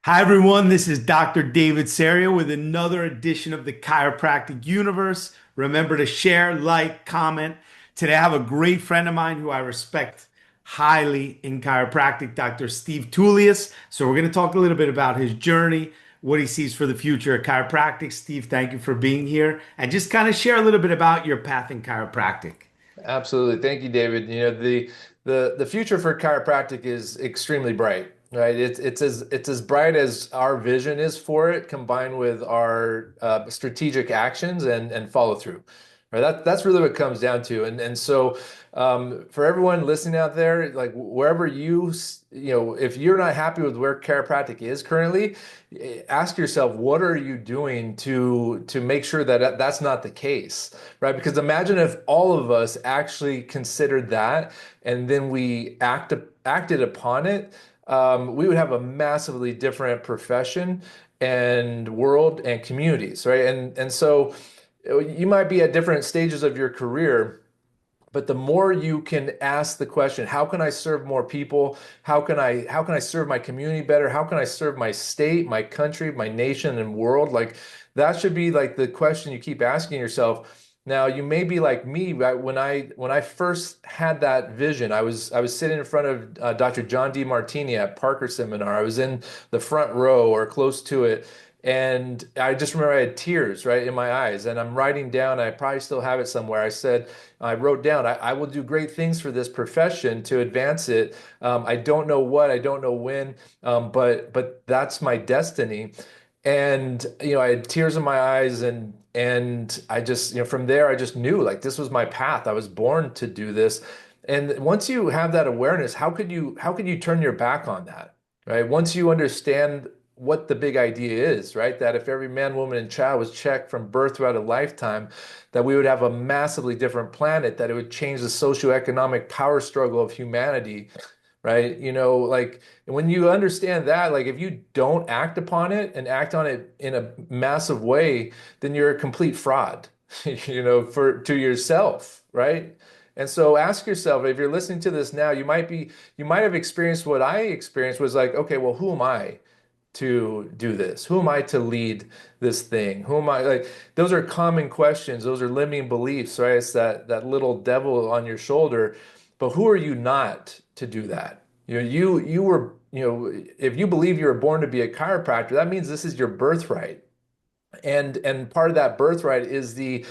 Hi, everyone. This is Dr. David Serio with another edition of the Chiropractic Universe. Remember to share, like, comment. Today, I have a great friend of mine who I respect highly in chiropractic, Dr. Steve Tullius. So, we're going to talk a little bit about his journey, what he sees for the future of chiropractic. Steve, thank you for being here and just kind of share a little bit about your path in chiropractic. Absolutely. Thank you, David. The future for chiropractic is extremely bright, right? It's as bright as our vision is for it, combined with our strategic actions and follow through. Right? That's really what it comes down to. And so for everyone listening out there, like wherever if you're not happy with where chiropractic is currently, ask yourself, what are you doing to make sure that that's not the case? Right? Because imagine if all of us actually considered that and then we acted upon it, we would have a massively different profession and world and communities, right? And so you might be at different stages of your career. But the more you can ask the question, how can I serve more people? How can I serve my community better? How can I serve my state, my country, my nation and world? Like that should be like the question you keep asking yourself. Now, you may be like me, right? When I first had that vision, I was sitting in front of Dr. John D. Martini at Parker Seminar. I was in the front row or close to it. And I just remember I had tears right in my eyes, and I'm writing down, I probably still have it somewhere. I wrote down, I will do great things for this profession to advance it. I don't know what, I don't know when, but that's my destiny. And I had tears in my eyes, and I just from there I just knew like this was my path. I was born to do this. And once you have that awareness, how could you turn your back on that, right? Once you understand what the big idea is, right? That if every man, woman, and child was checked from birth throughout a lifetime, that we would have a massively different planet, that it would change the socioeconomic power struggle of humanity, right? Like when you understand that, like if you don't act upon it and act on it in a massive way, then you're a complete fraud, for to yourself, right? And so ask yourself, if you're listening to this now, you might have experienced what I experienced was like, okay, well, who am I to do this? Who am I to lead this thing? Who am I? Like, those are common questions. Those are limiting beliefs, right? It's that little devil on your shoulder. But who are you not to do that? You were, if you believe you were born to be a chiropractor, that means this is your birthright. And part of that birthright is the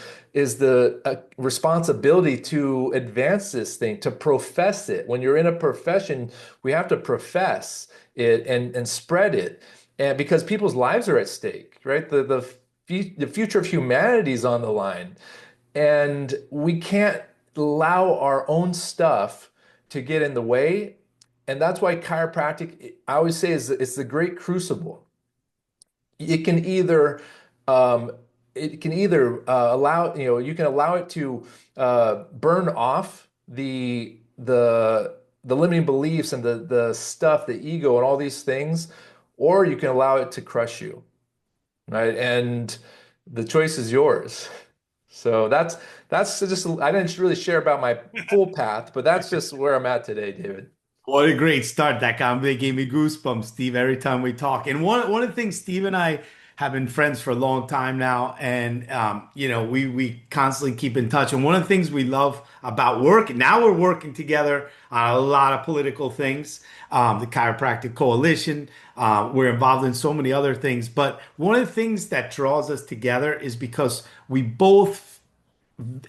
responsibility to advance this thing, to profess it. When you're in a profession, we have to profess it and spread it, and because people's lives are at stake, right? The future of humanity is on the line, and we can't allow our own stuff to get in the way. And that's why chiropractic, I always say, is it's the great crucible. It can either um, allow you can allow it to burn off the limiting beliefs and the stuff, the ego and all these things, or you can allow it to crush you, right? And the choice is yours. So that's just, I didn't really share about my full path, but that's just where I'm at today, David. What a great start. That comment gave me goosebumps, Steve, every time we talk. And one of the things, Steve and I have been friends for a long time now, and we constantly keep in touch. And one of the things we love about work, now we're working together on a lot of political things, the Chiropractic Coalition. We're involved in so many other things. But one of the things that draws us together is because we both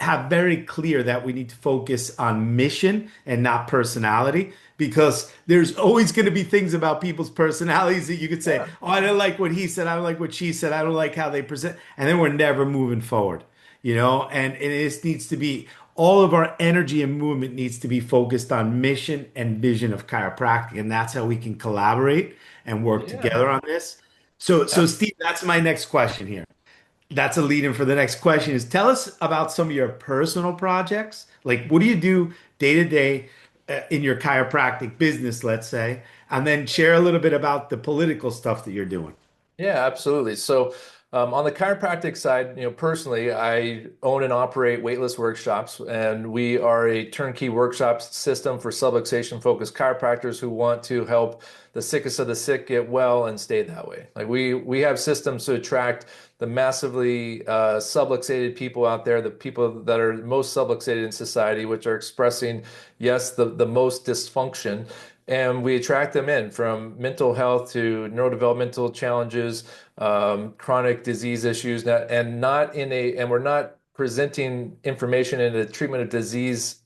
have very clear that we need to focus on mission and not personality because there's always going to be things about people's personalities that you could say, Yeah. oh, I don't like what he said. I don't like what she said. I don't like how they present. And then we're never moving forward, and it just needs to be all of our energy and movement needs to be focused on mission and vision of chiropractic. And that's how we can collaborate and work Yeah. together on this. So Steve, that's my next question here. That's a lead in for the next question is tell us about some of your personal projects. Like, what do you do day to day in your chiropractic business, let's say, and then share a little bit about the political stuff that you're doing. Yeah, absolutely. So, On the chiropractic side, personally, I own and operate weightless workshops, and we are a turnkey workshop system for subluxation-focused chiropractors who want to help the sickest of the sick get well and stay that way. Like we have systems to attract the massively subluxated people out there, the people that are most subluxated in society, which are expressing, yes, the most dysfunction. And we attract them in from mental health to neurodevelopmental challenges, chronic disease issues, and we're not presenting information in a treatment of disease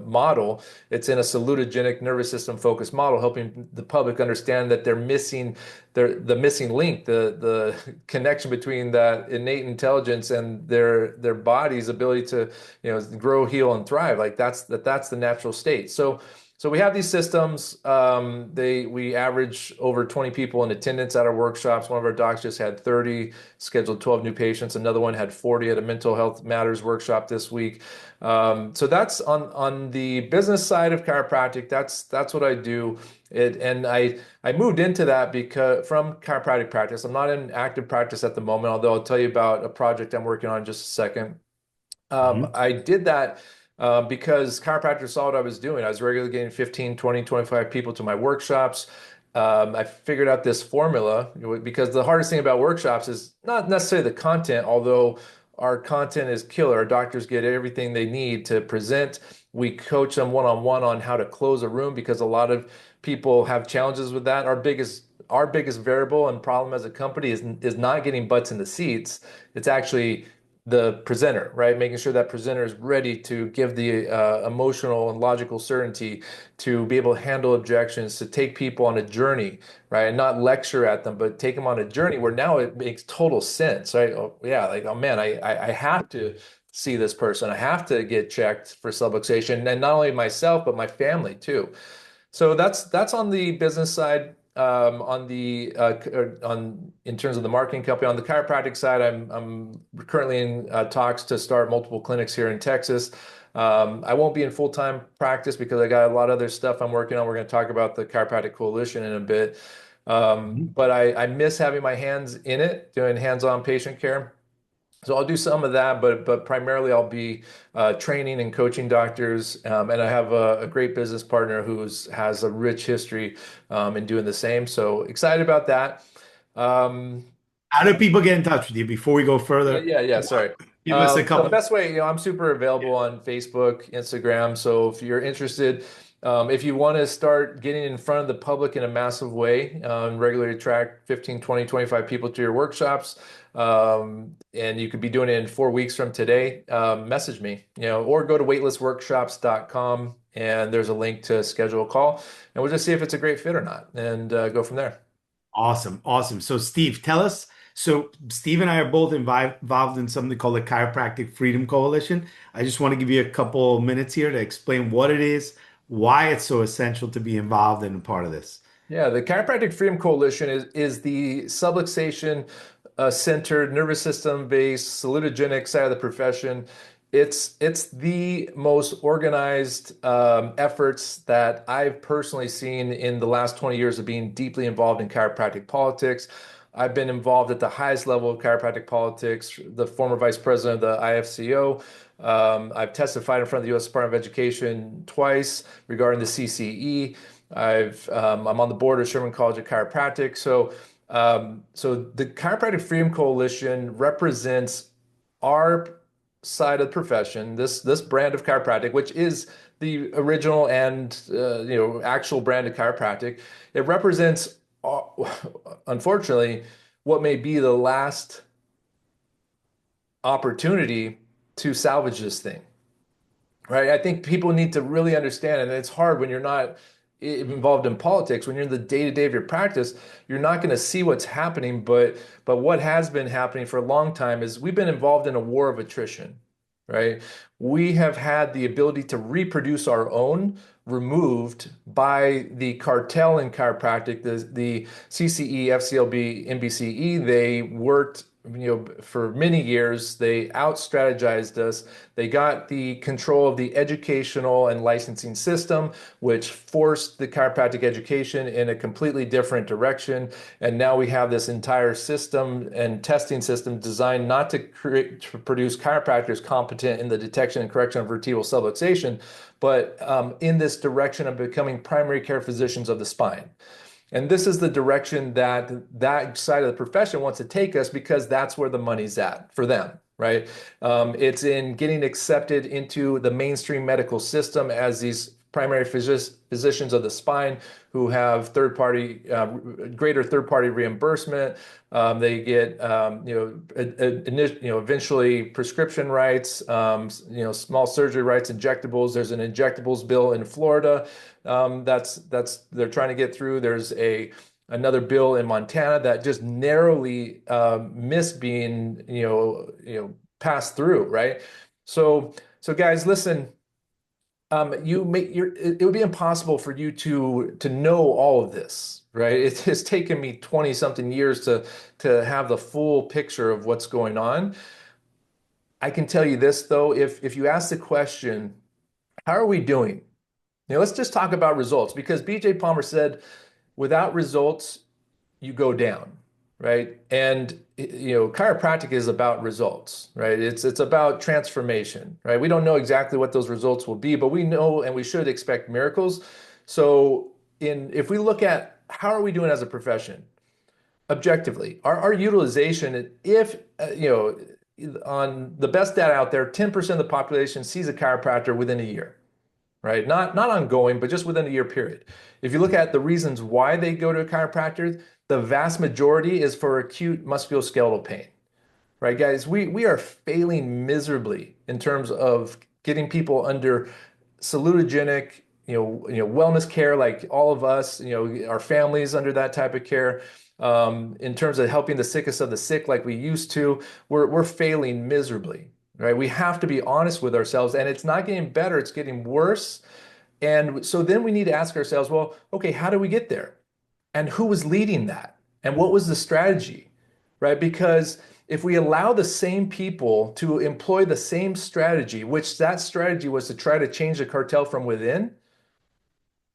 model. It's in a salutogenic nervous system focused model, helping the public understand that they're missing the missing link, the connection between that innate intelligence and their body's ability to grow, heal, and thrive. Like that's the natural state. So we have these systems. We average over 20 people in attendance at our workshops. One of our docs just had 30, scheduled 12 new patients. Another one had 40 at a mental health matters workshop this week. So that's on the business side of chiropractic. That's what I do. And I moved into that because from chiropractic practice. I'm not in active practice at the moment, although I'll tell you about a project I'm working on in just a second. I did that because chiropractors saw what I was doing. I was regularly getting 15, 20, 25 people to my workshops. I figured out this formula because the hardest thing about workshops is not necessarily the content, although our content is killer. Our doctors get everything they need to present. We coach them one-on-one on how to close a room because a lot of people have challenges with that. Our biggest variable and problem as a company is not getting butts in the seats. It's actually the presenter, right? Making sure that presenter is ready to give the emotional and logical certainty to be able to handle objections, to take people on a journey, right? And not lecture at them, but take them on a journey where now it makes total sense, right? Oh, yeah, like, oh man, I have to see this person. I have to get checked for subluxation, and not only myself, but my family too. So that's on the business side. In terms of the marketing company, on the chiropractic side, I'm currently in talks to start multiple clinics here in Texas. I won't be in full-time practice because I got a lot of other stuff I'm working on. We're going to talk about the Chiropractic Coalition in a bit. But I miss having my hands in it, doing hands-on patient care. So I'll do some of that, but primarily I'll be training and coaching doctors, and I have a great business partner who has a rich history in doing the same. So excited about that. Um, How do people get in touch with you before we go further? yeah. Sorry. Give us a So couple. best way, I'm super available on Facebook, Instagram. So if you're interested, if you want to start getting in front of the public in a massive way, regularly attract 15, 20, 25 people to your workshops, and you could be doing it in 4 weeks from today, message me, or go to weightlessworkshops.com and there's a link to schedule a call, and we'll just see if it's a great fit or not, and go from there. Awesome. Awesome. So, Steve, tell us. So, Steve and I are both involved in something called the Chiropractic Freedom Coalition. I just want to give you a couple minutes here to explain what it is, why it's so essential to be involved in a part of this. Yeah, the Chiropractic Freedom Coalition is the subluxation centered, nervous system based, salutogenic side of the profession. It's the most organized efforts that I've personally seen in the last 20 years of being deeply involved in chiropractic politics. I've been involved at the highest level of chiropractic politics, the former vice president of the IFCO. I've testified in front of the U.S. Department of Education twice regarding the CCE. I'm on the board of Sherman College of Chiropractic. So the Chiropractic Freedom Coalition represents our side of the profession, this brand of chiropractic, which is the original and actual brand of chiropractic. It represents, unfortunately, what may be the last opportunity to salvage this thing. Right. I think people need to really understand, and it's hard when you're not involved in politics. When you're in the day-to-day of your practice, you're not going to see what's happening. But what has been happening for a long time is we've been involved in a war of attrition, right? We have had the ability to reproduce our own removed by the cartel in chiropractic, the CCE, FCLB, NBCE. They worked for many years. They out-strategized us. They got the control of the educational and licensing system, which forced the chiropractic education in a completely different direction. And now we have this entire system and testing system designed not to produce chiropractors competent in the detection and correction of vertebral subluxation, but in this direction of becoming primary care physicians of the spine. And this is the direction that that side of the profession wants to take us, because that's where the money's at for them, right? It's in getting accepted into the mainstream medical system as these primary physicians of the spine who have greater third-party reimbursement. They get, eventually prescription rights, small surgery rights, injectables. There's an injectables bill in Florida they're trying to get through. There's another bill in Montana that just narrowly missed being, passed through, right? So guys, listen. It would be impossible for you to know all of this, right? It has taken me 20 something years to have the full picture of what's going on. I can tell you this though, if you ask the question, how are we doing? Let's just talk about results, because BJ Palmer said, without results, you go down, right? And chiropractic is about results, right? It's about transformation, right? We don't know exactly what those results will be, but we know and we should expect miracles. So if we look at how are we doing as a profession, objectively, our utilization, if on the best data out there, 10% of the population sees a chiropractor within a year, right? Not ongoing, but just within a year period. If you look at the reasons why they go to a chiropractor, the vast majority is for acute musculoskeletal pain, right, guys? We are failing miserably in terms of getting people under salutogenic, wellness care, like all of us, our families under that type of care. In terms of helping the sickest of the sick, like we used to, we're failing miserably, right? We have to be honest with ourselves, and it's not getting better, it's getting worse. And so then we need to ask ourselves, well, okay, how do we get there? And who was leading that? And what was the strategy, right? Because if we allow the same people to employ the same strategy, which that strategy was to try to change the cartel from within,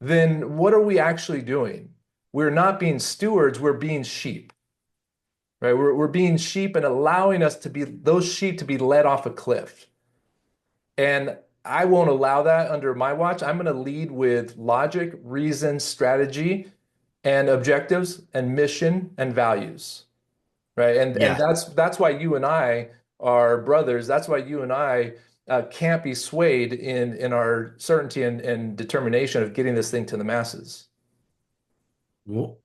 then what are we actually doing? We're not being stewards, we're being sheep, right? We're being sheep and allowing us to be those sheep to be led off a cliff. And I won't allow that under my watch. I'm going to lead with logic, reason, strategy, and objectives, and mission, and values, right? And Yeah. that's why you and I are brothers. That's why you and I can't be swayed in our certainty and determination of getting this thing to the masses. Well,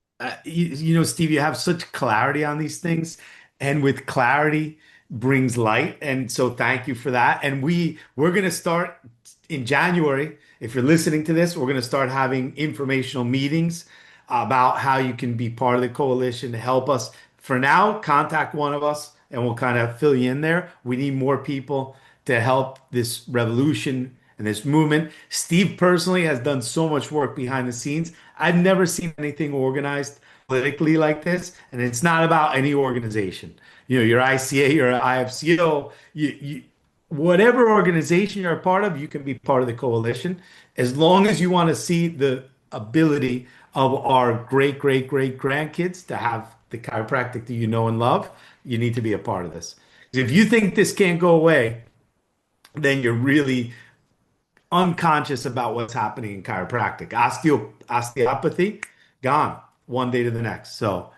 Steve, you have such clarity on these things, and with clarity brings light. And so thank you for that. And we're going to start in January. If you're listening to this, we're going to start having informational meetings about how you can be part of the coalition to help us. For now, contact one of us and we'll kind of fill you in there. We need more people to help this revolution and this movement. Steve personally has done so much work behind the scenes. I've never seen anything organized politically like this, and it's not about any organization. Your ICA, your IFCO, whatever organization you're a part of, you can be part of the coalition as long as you want to see the ability of our great, great, great grandkids to have the chiropractic that you know and love. You need to be a part of this. If you think this can't go away, then you're really unconscious about what's happening in chiropractic. Osteopathy, gone one day to the next. So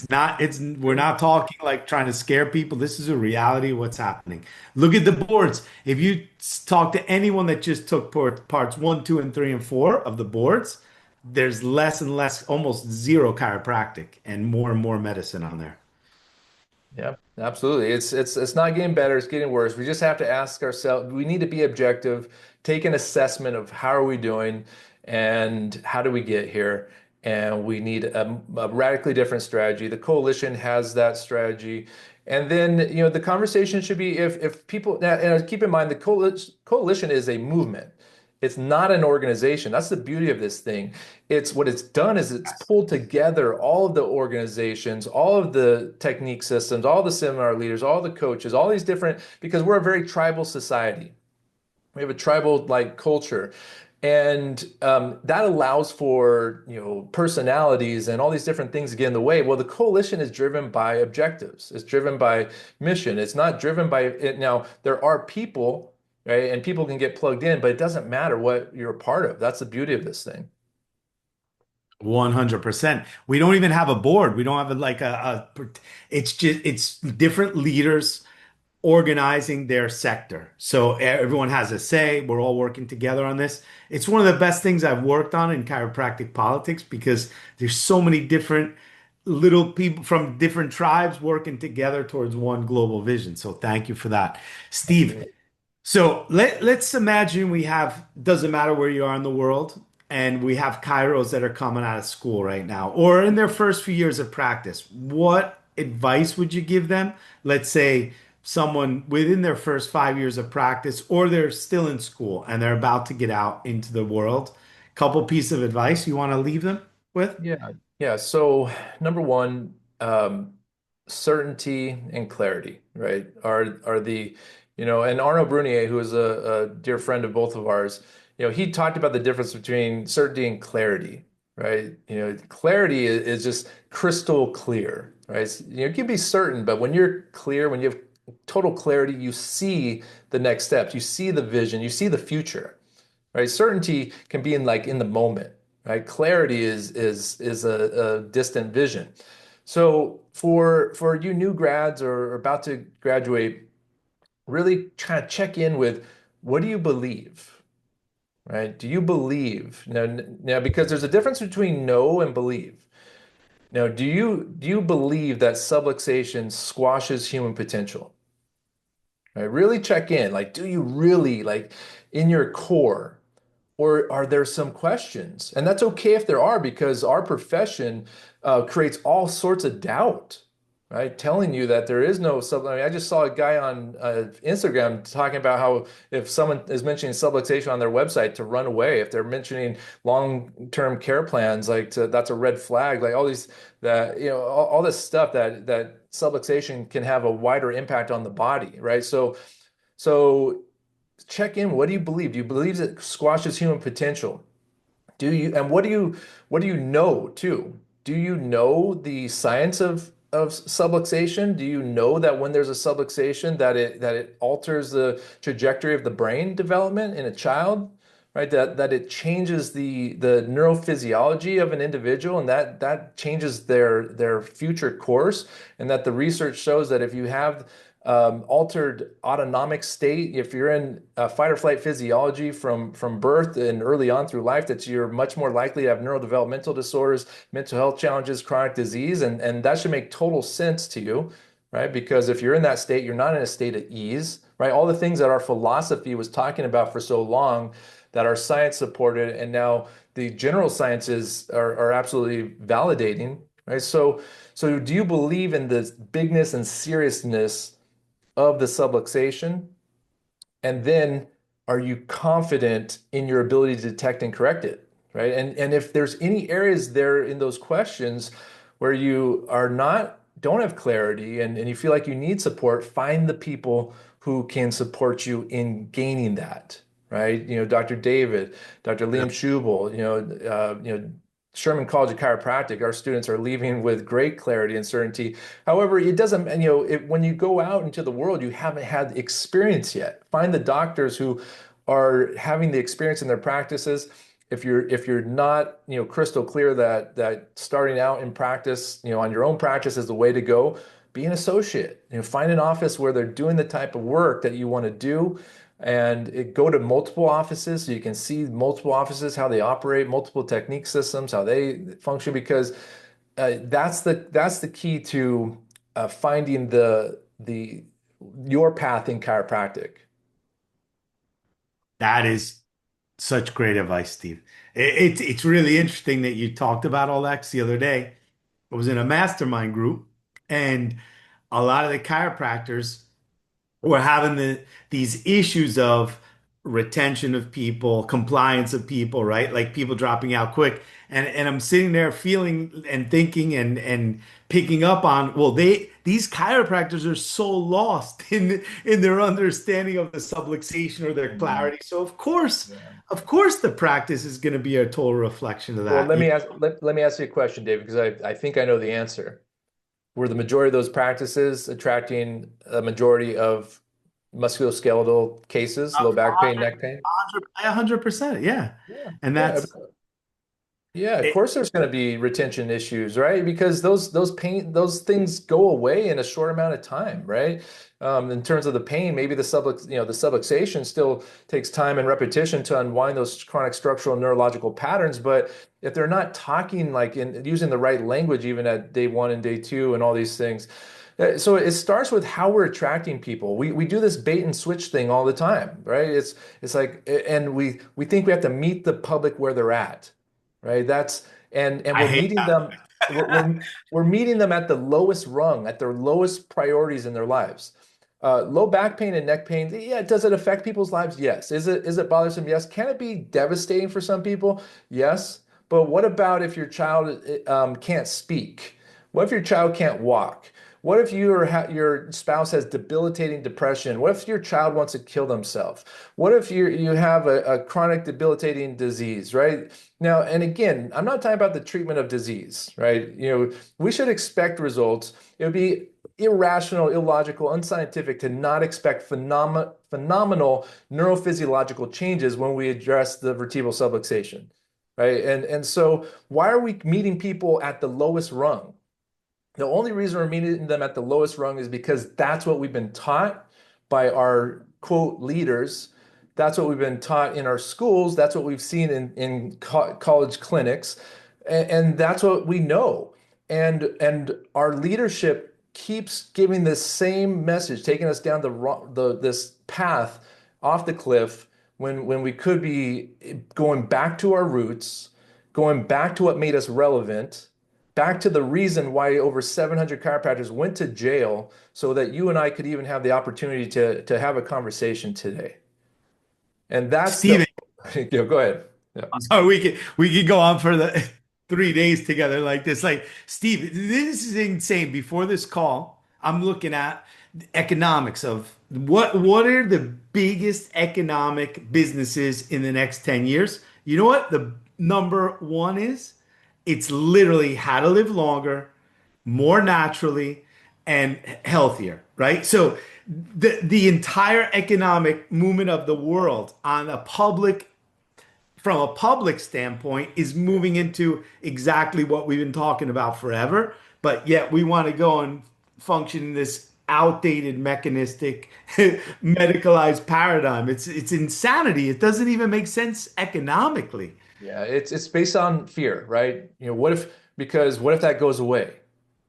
we're not talking like trying to scare people. This is a reality of what's happening. Look at the boards. If you talk to anyone that just took parts 1, 2, and 3, and 4 of the boards, there's less and less, almost zero chiropractic and more medicine on there. Yeah, absolutely. It's not getting better, it's getting worse. We just have to ask ourselves, we need to be objective, take an assessment of how are we doing and how do we get here? And we need a radically different strategy. The coalition has that strategy. And then, the conversation should be if people, and keep in mind, the coalition is a movement. It's not an organization. That's the beauty of this thing. It's what it's done is it's Yes. pulled together all of the organizations, all of the technique systems, all the seminar leaders, all the coaches, all these different, because we're a very tribal society. We have a tribal like culture. And that allows for, personalities and all these different things to get in the way. Well, the coalition is driven by objectives. It's driven by mission. It's not driven by it. Now, there are people, right? And people can get plugged in, but it doesn't matter what you're a part of. That's the beauty of this thing. 100%. We don't even have a board. We don't have it's just, it's different leaders organizing their sector. So everyone has a say. We're all working together on this. It's one of the best things I've worked on in chiropractic politics because there's so many different little people from different tribes working together towards one global vision. So thank you for that, Steve. Absolutely. So let's imagine we have, doesn't matter where you are in the world, and we have Kairos that are coming out of school right now or in their first few years of practice. What advice would you give them? Let's say someone within their first 5 years of practice, or they're still in school and they're about to get out into the world. Couple pieces of advice you want to leave them with? Yeah. Yeah. So number one, certainty and clarity, right? Are and Arno Brunier, who is a dear friend of both of ours, he talked about the difference between certainty and clarity, right? Clarity is just crystal clear, right? You can be certain, but when you're clear, when you have total clarity, you see the next steps, you see the vision, you see the future, right? Certainty can be in the moment, right? Clarity is a distant vision. So for you new grads or about to graduate, really try to check in with what do you believe, right? Do you believe now because there's a difference between know and believe. Now, do you believe that subluxation squashes human potential? Right? Really check in. Like, do you really like in your core? Or are there some questions? And that's okay if there are, because our profession creates all sorts of doubt, right? Telling you that there is no sub. I mean, I just saw a guy on Instagram talking about how if someone is mentioning subluxation on their website to run away, if they're mentioning long-term care plans, that's a red flag. Like all these that all this stuff that subluxation can have a wider impact on the body, right? So check in. What do you believe? Do you believe it squashes human potential? Do you, and what do you know too? Do you know the science of subluxation? Do you know that when there's a subluxation that it alters the trajectory of the brain development in a child? Right? That it changes the neurophysiology of an individual and that changes their future course, and that the research shows that if you have altered autonomic state, if you're in fight or flight physiology from birth and early on through life, that you're much more likely to have neurodevelopmental disorders, mental health challenges, chronic disease, and that should make total sense to you, right? Because if you're in that state, you're not in a state of ease, right? All the things that our philosophy was talking about for so long, that our science supported, and now the general sciences are absolutely validating, right? So do you believe in the bigness and seriousness of the subluxation? And then are you confident in your ability to detect and correct it? Right. And if there's any areas there in those questions where you don't have clarity and you feel like you need support, find the people who can support you in gaining that. Right. Dr. David, Dr. Liam Schubel, Sherman College of Chiropractic, our students are leaving with great clarity and certainty. However, it doesn't, when you go out into the world, you haven't had experience yet. Find the doctors who are having the experience in their practices. If you're not, crystal clear that starting out in practice, on your own practice is the way to go, be an associate. Find an office where they're doing the type of work that you want to do, and go to multiple offices so you can see multiple offices, how they operate, multiple technique systems, how they function, because that's the key to finding the your path in chiropractic. That is such great advice, Steve. It's really interesting that you talked about all that 'cause the other day I was in a mastermind group and a lot of the chiropractors were having these issues of retention of people, compliance of people, right? Like people dropping out quick. And I'm sitting there feeling and thinking and picking up on, well, these chiropractors are so lost in their understanding of the subluxation or their Mhm. clarity. So Yeah. of course the practice is going to be a total reflection of Well, that. let me ask you a question, David, because I think I know the answer. Were the majority of those practices attracting a majority of musculoskeletal cases, low back pain, neck pain? 100%, yeah. Yeah. And Yeah. that's Yeah, of it. course there's going to be retention issues, right? Because those things go away in a short amount of time, right? In terms of the pain, maybe the subluxation still takes time and repetition to unwind those chronic structural neurological patterns. But if they're not talking like in using the right language, even at day one and day two and all these things, so it starts with how we're attracting people. We do this bait and switch thing all the time, right? It's like, and we think we have to meet the public where they're at, right? And I we're hate meeting them, we're meeting them at the lowest rung, at their lowest priorities in their lives. Low back pain and neck pain, yeah, does it affect people's lives? Yes. Is it bothersome? Yes. Can it be devastating for some people? Yes. But what about if your child can't speak? What if your child can't walk? What if your spouse has debilitating depression? What if your child wants to kill themselves? What if you have a chronic debilitating disease, right? Now, and again, I'm not talking about the treatment of disease, right? We should expect results. It would be irrational, illogical, unscientific to not expect phenomenal neurophysiological changes when we address the vertebral subluxation, right? And so why are we meeting people at the lowest rung? The only reason we're meeting them at the lowest rung is because that's what we've been taught by our quote leaders. That's what we've been taught in our schools. That's what we've seen in college clinics. And that's what we know. And our leadership keeps giving this same message, taking us down this path off the cliff when we could be going back to our roots, going back to what made us relevant, back to the reason why over 700 chiropractors went to jail so that you and I could even have the opportunity to have a conversation today. And that's Steven, the, go ahead. Yeah. I'm sorry, we could go on for the 3 days together like this. Like, Steve, this is insane. Before this call, I'm looking at the economics of what are the biggest economic businesses in the next 10 years. You know what? The number one is it's literally how to live longer, more naturally, and healthier, right? So the entire economic movement of the world on a public from a public standpoint is moving into exactly what we've been talking about forever, but yet we want to go and function in this outdated mechanistic medicalized paradigm. It's insanity. It doesn't even make sense economically. Yeah, it's based on fear, right? What if that goes away,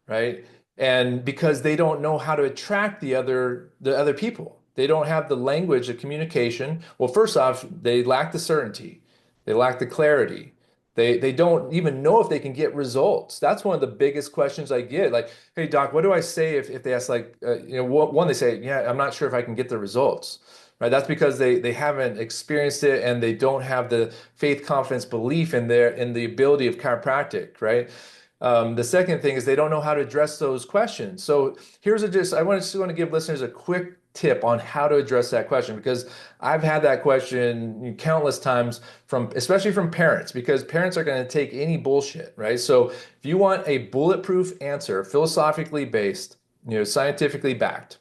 right? And because they don't know how to attract the other people. They don't have the language, the communication. Well, first off, they lack the certainty. They lack the clarity. They don't even know if they can get results. That's one of the biggest questions I get. Like, hey doc, what do I say if they ask like one they say, yeah, I'm not sure if I can get the results. Right? That's because they haven't experienced it and they don't have the faith, confidence, belief in the ability of chiropractic, right? The second thing is they don't know how to address those questions. So just want to give listeners a quick tip on how to address that question because I've had that question countless times especially from parents because parents are going to take any bullshit, right? So if you want a bulletproof answer, philosophically based, scientifically backed.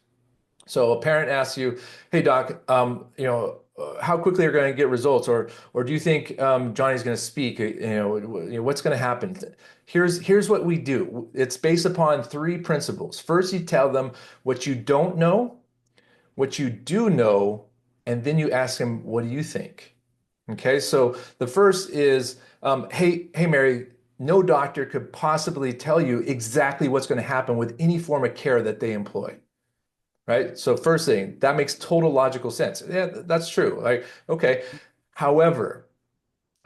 So a parent asks you, "Hey doc, how quickly are you going to get results, or do you think Johnny's going to speak? What's going to happen?" Here's what we do. It's based upon three principles. First, you tell them what you don't know, what you do know, and then you ask them, "What do you think?" Okay, so the first is, hey Mary, no doctor could possibly tell you exactly what's going to happen with any form of care that they employ. Right? So first thing, that makes total logical sense. Yeah, that's true. Like, okay. However,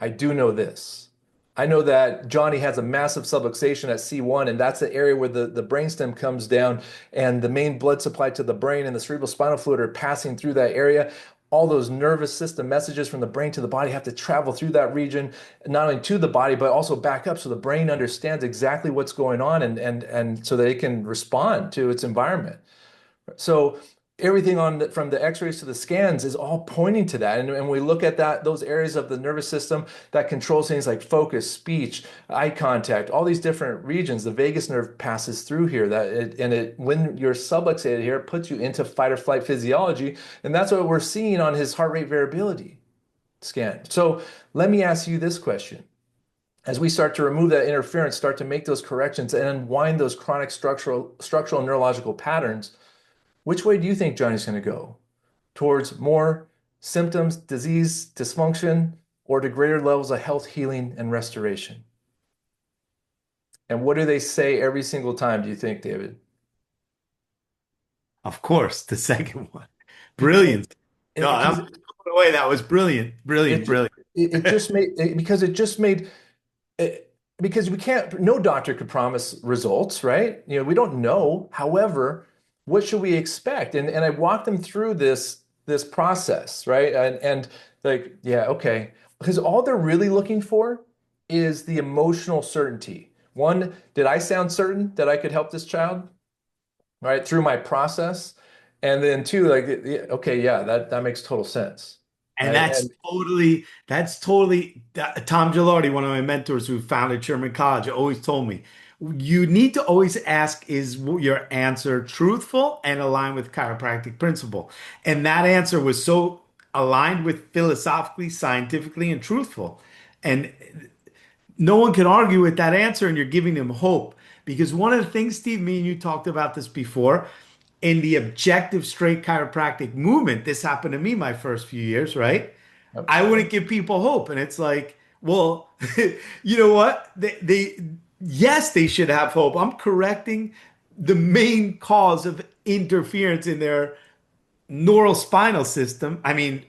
I do know this. I know that Johnny has a massive subluxation at C1, and that's the area where the brainstem comes down and the main blood supply to the brain and the cerebral spinal fluid are passing through that area. all those nervous system messages from the brain to the body have to travel through that region, not only to the body, but also back up so the brain understands exactly what's going on and so that it can respond to its environment. So everything from the x-rays to the scans is all pointing to that. And we look at those areas of the nervous system that controls things like focus, speech, eye contact, all these different regions. The vagus nerve passes through here when you're subluxated here, it puts you into fight or flight physiology. And that's what we're seeing on his heart rate variability scan. So let me ask you this question. As we start to remove that interference, start to make those corrections and unwind those chronic structural neurological patterns, which way do you think Johnny's going to go? Towards more symptoms, disease, dysfunction, or to greater levels of health, healing, and restoration? And what do they say every single time, do you think, David? Of course, the second one. Because Brilliant. No, I'm because blown away. That was brilliant. Brilliant, it ju- brilliant. it just made because it just made because we can't, no doctor could promise results, right? We don't know. However, what should we expect? And I walked them through this process, right? And like, yeah, okay. Because all they're really looking for is the emotional certainty. One, did I sound certain that I could help this child, right, through my process? And then two, like, yeah, okay, yeah, that makes total sense, And right? And that's totally Tom Gilardi, one of my mentors who founded Sherman College, always told me, you need to always ask, is your answer truthful and aligned with chiropractic principle? And that answer was so aligned with philosophically, scientifically, and truthful. And no one can argue with that answer, and you're giving them hope. Because one of the things, Steve, me and you talked about this before, in the objective straight chiropractic movement, this happened to me my first few years, right? yep. I wouldn't give people hope. And it's like, well, you know what? Yes, they should have hope. I'm correcting the main cause of interference in their neural spinal system. I mean,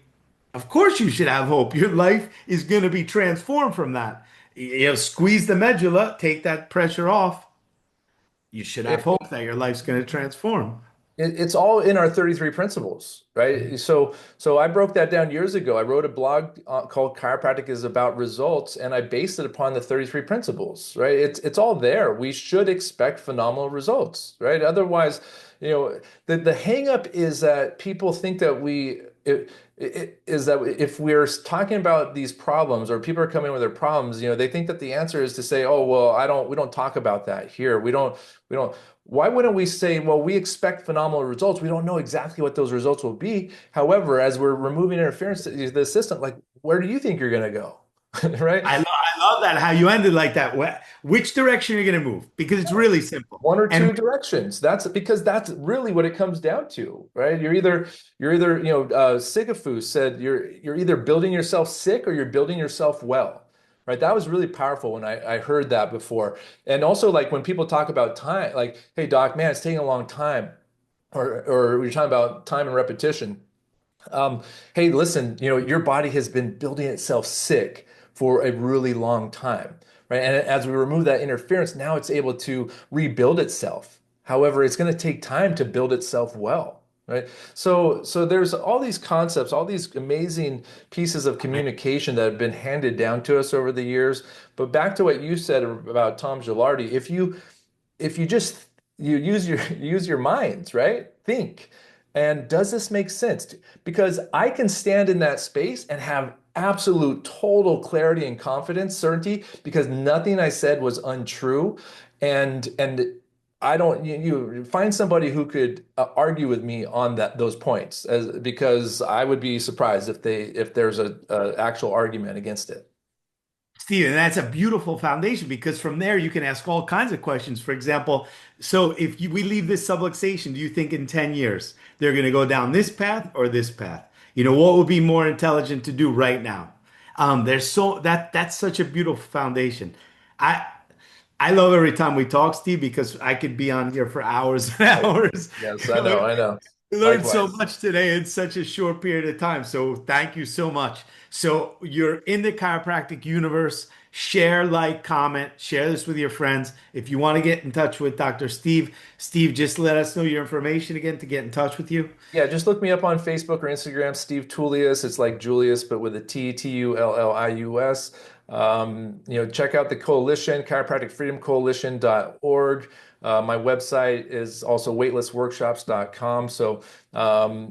of course you should have hope. Your life is going to be transformed from that. Squeeze the medulla, take that pressure off. You should have hope that your life's going to transform. It's all in our 33 principles, right? So I broke that down years ago. I wrote a blog called Chiropractic is About Results, and I based it upon the 33 principles, right? It's all there. We should expect phenomenal results, right? Otherwise, the hang up is that people think that is that if we're talking about these problems or people are coming with their problems, they think that the answer is to say, oh, well, we don't talk about that here. We don't. Why wouldn't we say, well, we expect phenomenal results. We don't know exactly what those results will be. However, as we're removing interference to the system, like, where do you think you're going to go? Right? I love that how you ended like that. Which direction are you going to move? Because it's really simple. One or And two directions. That's because that's really what it comes down to, right? You're either, Sisyphus said you're either building yourself sick or you're building yourself well, right? That was really powerful when I heard that before. And also, like, when people talk about time, like, hey doc, man, it's taking a long time, or we're talking about time and repetition. Hey, listen, your body has been building itself sick for a really long time, right? And as we remove that interference, now it's able to rebuild itself. However, it's going to take time to build itself well, right? So there's all these concepts, all these amazing pieces of communication that have been handed down to us over the years. But back to what you said about Tom Gilardi, if you just use your minds, right? Think. And does this make sense? Because I can stand in that space and have absolute total clarity and confidence, certainty, because nothing I said was untrue. And I don't you find somebody who could argue with me on those points because I would be surprised if there's a actual argument against it. Steve, and that's a beautiful foundation because from there you can ask all kinds of questions. For example, so if we leave this subluxation, do you think in 10 years they're going to go down this path or this path? What would be more intelligent to do right now? That's such a beautiful foundation. I I love every time we talk, Steve, because I could be on here for hours and hours. Yes, I know, I know. We learned so Likewise. much today in such a short period of time. So thank you so much. So you're in the chiropractic universe. Share, like, comment, share this with your friends. If you want to get in touch with Dr. Steve, Steve, just let us know your information again to get in touch with you. Yeah, just look me up on Facebook or Instagram, Steve Tullius. It's like Julius, but with a T, Tullius. Check out the coalition, Chiropractic Freedom Coalition.org. My website is also weightlessworkshops.com. So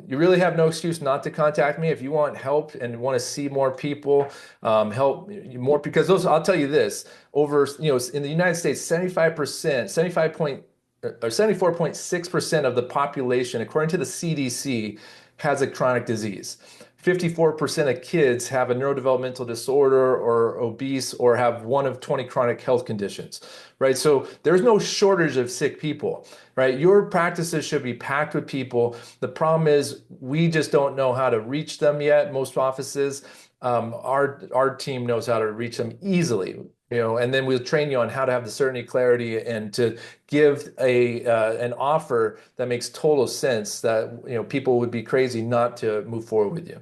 you really have no excuse not to contact me if you want help and want to see more people, help more, because those, I'll tell you this, over, in the United States, 75%, 75 point or 74.6% of the population, according to the CDC, has a chronic disease. 54% of kids have a neurodevelopmental disorder or obese or have one of 20 chronic health conditions, right? So there's no shortage of sick people, right? Your practices should be packed with people. The problem is we just don't know how to reach them yet, most offices. Our team knows how to reach them easily, and then we'll train you on how to have the certainty, clarity, and to give an offer that makes total sense that people would be crazy not to move forward with you.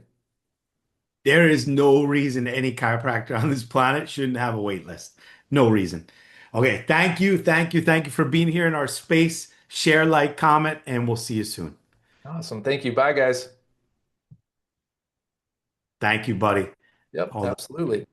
There is no reason any chiropractor on this planet shouldn't have a wait list. No reason. Okay, thank you, thank you, thank you for being here in our space. Share, like, comment, and we'll see you soon. Awesome. Thank you. Bye, guys. Thank you, buddy. Yep, All the absolutely.